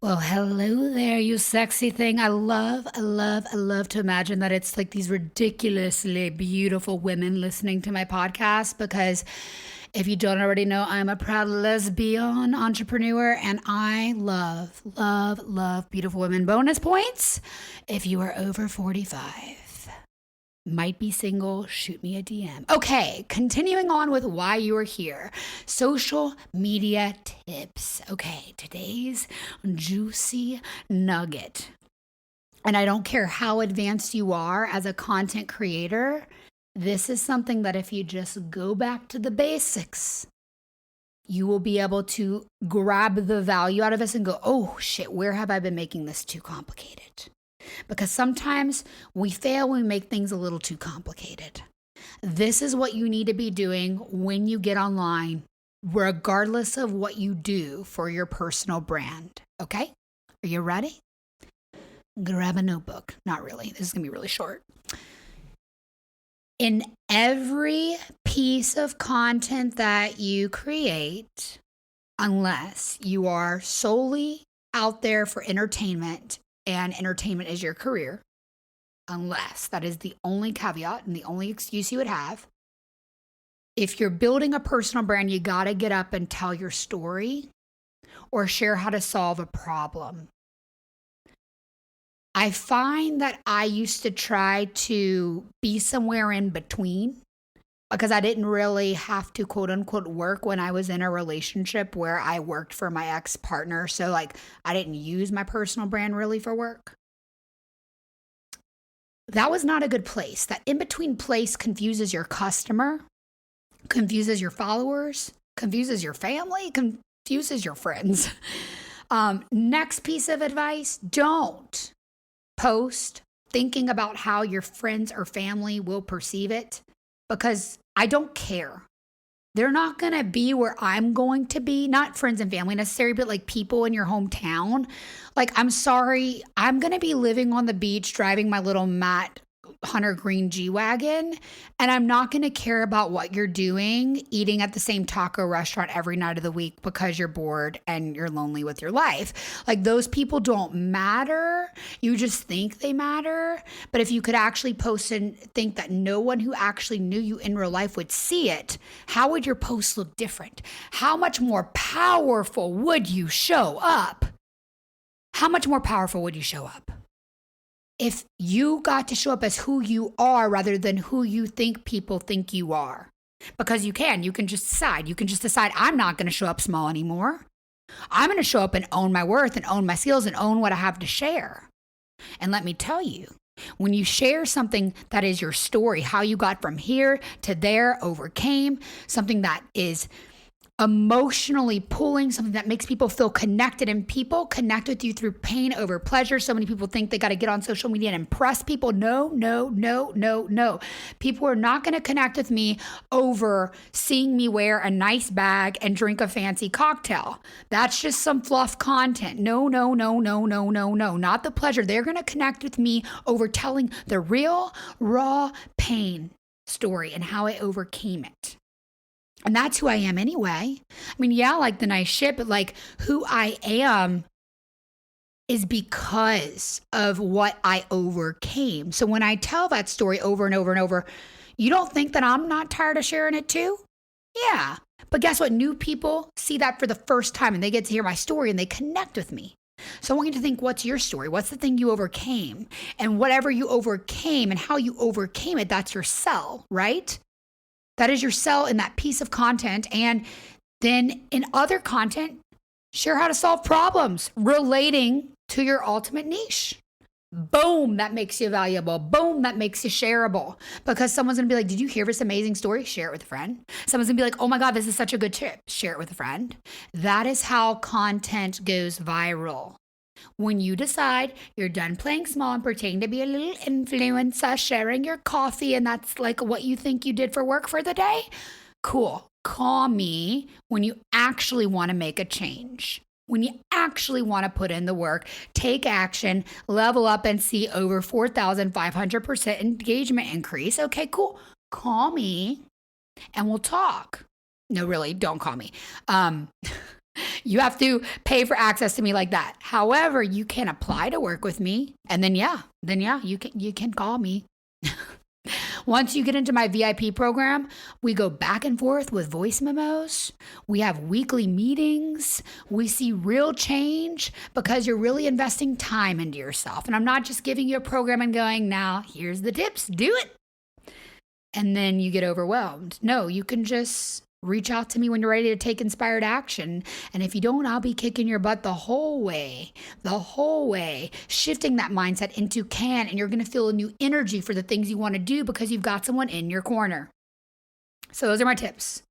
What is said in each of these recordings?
Well, hello there, you sexy thing. I love to imagine that it's like these ridiculously beautiful women listening to my podcast because if you don't already know, I'm a proud lesbian entrepreneur and I love beautiful women. Bonus points if you are over 45. Might be single, shoot me a DM. Okay, continuing on with why you are here. Social media tips. Okay, today's juicy nugget. And I don't care how advanced you are as a content creator, this is something that if you just go back to the basics, you will be able to grab the value out of this and go, oh shit, where have I been making this too complicated? Because sometimes we fail when we make things a little too complicated. This is what you need to be doing when you get online, regardless of what you do for your personal brand. Okay? Are you ready? Grab a notebook. Not really. This is going to be really short. In every piece of content that you create, unless you are solely out there for entertainment, and entertainment is your career, unless that is the only caveat and the only excuse you would have. If you're building a personal brand, you got to get up and tell your story or share how to solve a problem. I find that I used to try to be somewhere in between because I didn't really have to quote unquote work when I was in a relationship where I worked for my ex-partner. So like I didn't use my personal brand really for work. That was not a good place. That in-between place confuses your customer, confuses your followers, confuses your family, confuses your friends. Next piece of advice, don't post thinking about how your friends or family will perceive it. Because I don't care. They're not going to be where I'm going to be. Not friends and family necessarily, but like people in your hometown. Like, I'm sorry, I'm going to be living on the beach, driving my little matte Hunter Green G-Wagon. And I'm not going to care about what you're doing, eating at the same taco restaurant every night of the week because you're bored and you're lonely with your life. Like those people don't matter. You just think they matter. But if you could actually post and think that no one who actually knew you in real life would see it, how would your post look different? How much more powerful would you show up? How much more powerful would you show up? If you got to show up as who you are rather than who you think people think you are. Because you can just decide. You can just decide, I'm not going to show up small anymore. I'm going to show up and own my worth and own my skills and own what I have to share. And let me tell you, when you share something that is your story, how you got from here to there, overcame, something that is emotionally pulling, something that makes people feel connected, and people connect with you through pain over pleasure. So many people think they got to get on social media and impress people. No. People are not going to connect with me over seeing me wear a nice bag and drink a fancy cocktail. That's just some fluff content. No. Not the pleasure. They're going to connect with me over telling the real, raw pain story and how I overcame it. And that's who I am anyway. I mean, yeah, like the nice shit, but like who I am is because of what I overcame. So when I tell that story over and over and over, you don't think that I'm not tired of sharing it too? Yeah. But guess what? New people see that for the first time and they get to hear my story and they connect with me. So I want you to think, what's your story? What's the thing you overcame? And whatever you overcame and how you overcame it, that's your sell, right? That is your sell in that piece of content. And then in other content, share how to solve problems relating to your ultimate niche. Boom, that makes you valuable. Boom, that makes you shareable. Because someone's going to be like, did you hear this amazing story? Share it with a friend. Someone's going to be like, oh my God, this is such a good tip. Share it with a friend. That is how content goes viral. When you decide you're done playing small and pretending to be a little influencer, sharing your coffee, and that's like what you think you did for work for the day, cool. Call me when you actually want to make a change. When you actually want to put in the work, take action, level up, and see over 4,500% engagement increase. Okay, cool. Call me and we'll talk. No, really, don't call me. You have to pay for access to me like that. However, you can apply to work with me. And then you can call me. Once you get into my VIP program, we go back and forth with voice memos. We have weekly meetings. We see real change because you're really investing time into yourself. And I'm not just giving you a program and going, now here's the tips, do it. And then you get overwhelmed. No, you can just reach out to me when you're ready to take inspired action. And if you don't, I'll be kicking your butt the whole way, shifting that mindset into can. And you're going to feel a new energy for the things you want to do because you've got someone in your corner. So those are my tips.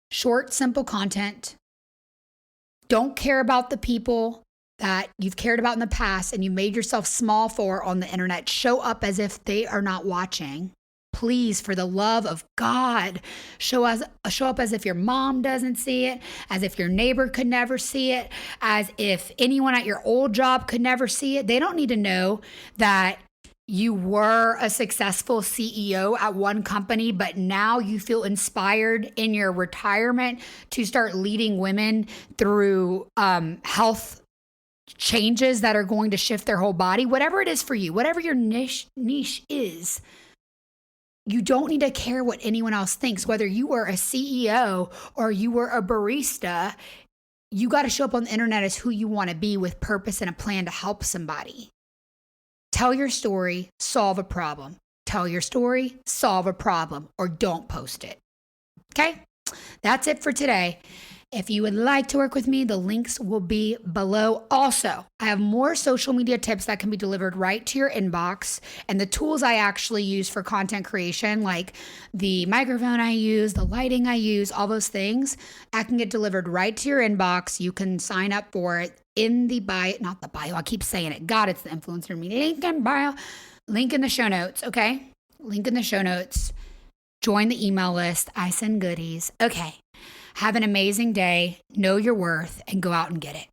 Short, simple content. Don't care about the people that you've cared about in the past and you made yourself small for on the internet. Show up as if they are not watching. Please, for the love of God, show up as if your mom doesn't see it, as if your neighbor could never see it, as if anyone at your old job could never see it. They don't need to know that you were a successful CEO at one company, but now you feel inspired in your retirement to start leading women through health changes that are going to shift their whole body. Whatever it is for you, whatever your niche is, you don't need to care what anyone else thinks. Whether you were a CEO or you were a barista, you got to show up on the internet as who you want to be with purpose and a plan to help somebody. Tell your story, solve a problem. Tell your story, solve a problem, or don't post it. Okay? That's it for today. If you would like to work with me, the links will be below. Also, I have more social media tips that can be delivered right to your inbox, and the tools I actually use for content creation, like the microphone I use, the lighting I use, all those things, I can get delivered right to your inbox. You can sign up for it in the bio, not the bio, I keep saying it. God, it's the influencer me. Link in bio, link in the show notes, okay? Link in the show notes. Join the email list. I send goodies. Okay. Have an amazing day, know your worth, and go out and get it.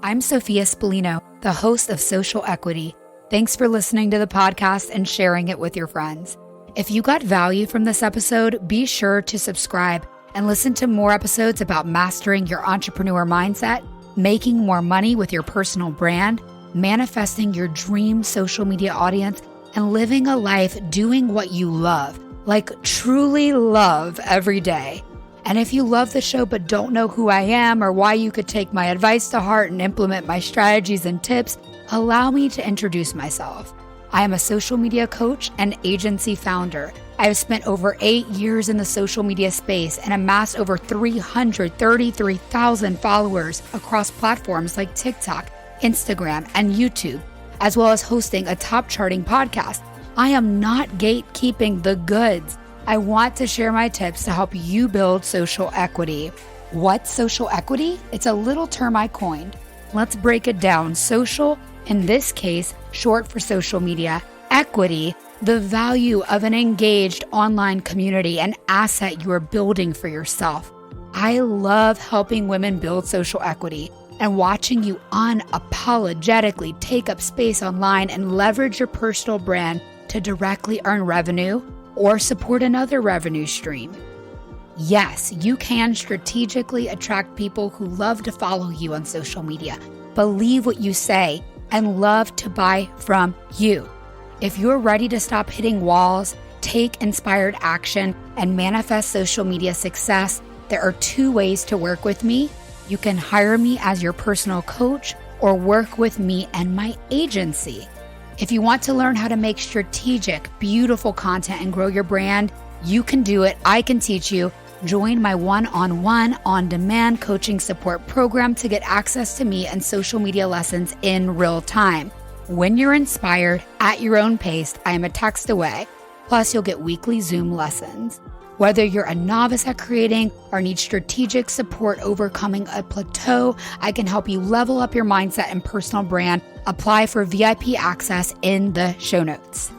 I'm Sophia Spallino, the host of Social Equity. Thanks for listening to the podcast and sharing it with your friends. If you got value from this episode, be sure to subscribe and listen to more episodes about mastering your entrepreneur mindset, making more money with your personal brand, manifesting your dream social media audience, and living a life doing what you love, like truly love every day. And if you love the show but don't know who I am or why you could take my advice to heart and implement my strategies and tips, allow me to introduce myself. I am a social media coach and agency founder. I have spent over 8 years in the social media space and amassed over 333,000 followers across platforms like TikTok, Instagram, and YouTube, as well as hosting a top charting podcast. I am not gatekeeping the goods. I want to share my tips to help you build social equity. What's social equity? It's a little term I coined. Let's break it down. Social, in this case, short for social media. Equity, the value of an engaged online community, an asset you are building for yourself. I love helping women build social equity and watching you unapologetically take up space online and leverage your personal brand to directly earn revenue or support another revenue stream. Yes, you can strategically attract people who love to follow you on social media, believe what you say, and love to buy from you. If you're ready to stop hitting walls, take inspired action, and manifest social media success, there are 2 ways to work with me. You can hire me as your personal coach or work with me and my agency. If you want to learn how to make strategic, beautiful content and grow your brand, you can do it. I can teach you. Join my one-on-one, on-demand coaching support program to get access to me and social media lessons in real time. When you're inspired, at your own pace, I am a text away. Plus, you'll get weekly Zoom lessons. Whether you're a novice at creating or need strategic support overcoming a plateau, I can help you level up your mindset and personal brand. Apply for VIP access in the show notes.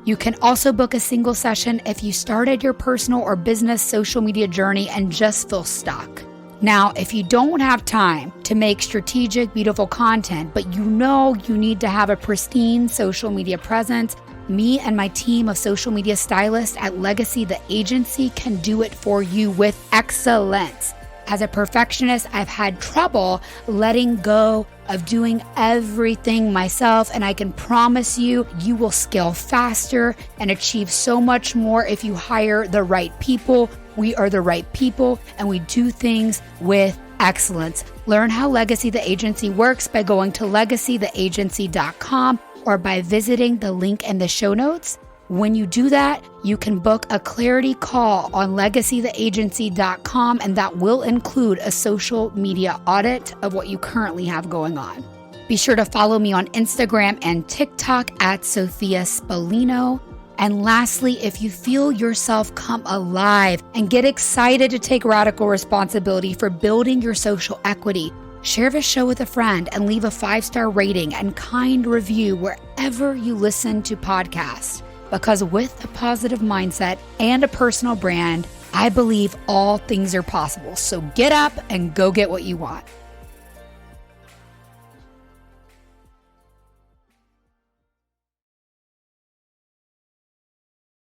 You can also book a single session if you started your personal or business social media journey and just feel stuck. Now, if you don't have time to make strategic, beautiful content, but you know you need to have a pristine social media presence, me and my team of social media stylists at Legacy the Agency can do it for you with excellence. As a perfectionist, I've had trouble letting go of doing everything myself, and I can promise you, you will scale faster and achieve so much more if you hire the right people. We are the right people, and we do things with excellence. Learn how Legacy the Agency works by going to legacytheagency.com or by visiting the link in the show notes. When you do that, you can book a clarity call on legacytheagency.com, and that will include a social media audit of what you currently have going on. Be sure to follow me on Instagram and TikTok at Sophia Spallino. And lastly, if you feel yourself come alive and get excited to take radical responsibility for building your social equity, share this show with a friend and leave a 5-star rating and kind review wherever you listen to podcasts. Because with a positive mindset and a personal brand, I believe all things are possible. So get up and go get what you want.